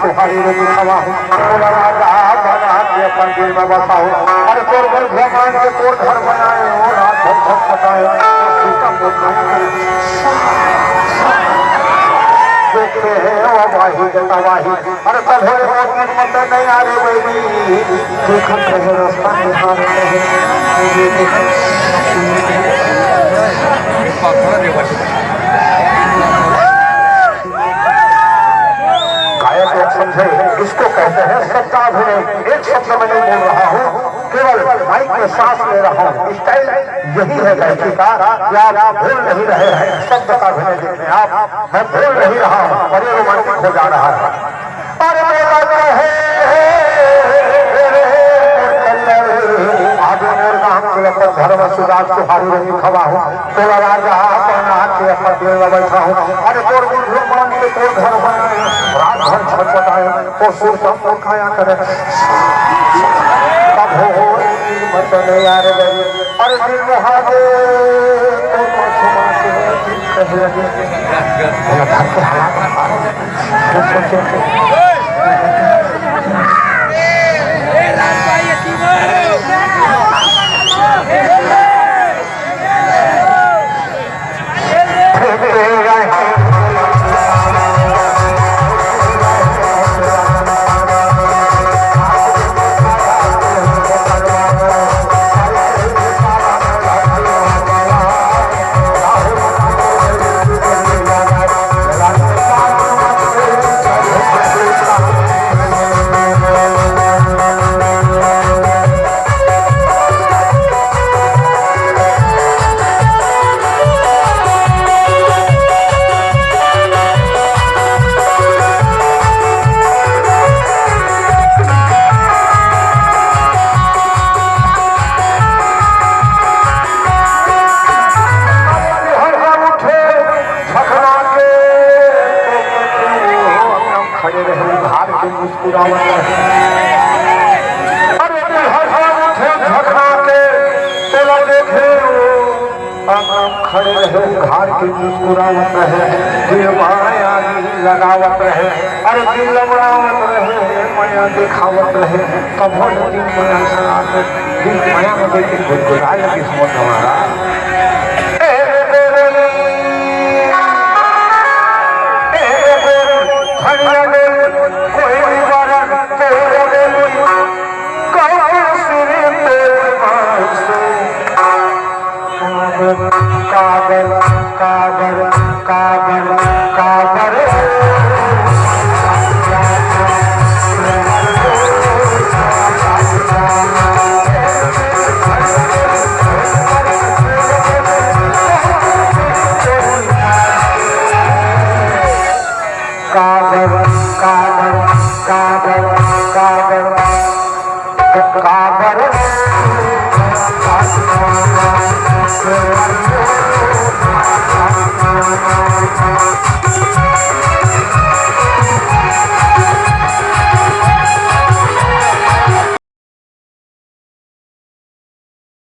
सुहारी रे दिखावा हूँ राजा बना के पंदिर में बसाओ अरे तोर घर भगवान के तोर घर बनाए हो रात भर खटखटाए सीता देखते हैं वो वाही के तवाही अरे तब है वो मत नहीं आ रही बेबी देखत रहे रास्ता निहार गायक एक समझे इसको कहते हैं शब्दाभिनय एक शब्द में नहीं बोल रहा हूँ केवल माइक में सांस ले रहा हूँ स्टाइल यही है गायकी का आप भूल नहीं रहे हैं शब्द का अभिनय देखने आप मैं भूल नहीं रहा हूँ और ये रोमांटिक हो जा रहा है धर्म सुधार सुहारी रही खवा हूँ तोला राजा के अपना दिल में बैठा हूँ अरे तोर भगवान के तोर घर बनाए रात भर छटपटाए तो सुर सब खाया करे तब हो मत नहीं यार गई अरे दिल महादेव खड़े रहे घार की मुस्कुरावत रहे दिल माया लगावत रहे अरे दिल लमड़ावत रहे माया दिखावत रहे तब हो दिन माया सनाते दिल माया में देख के गुदगुदाए लगी समझ हमारा कागल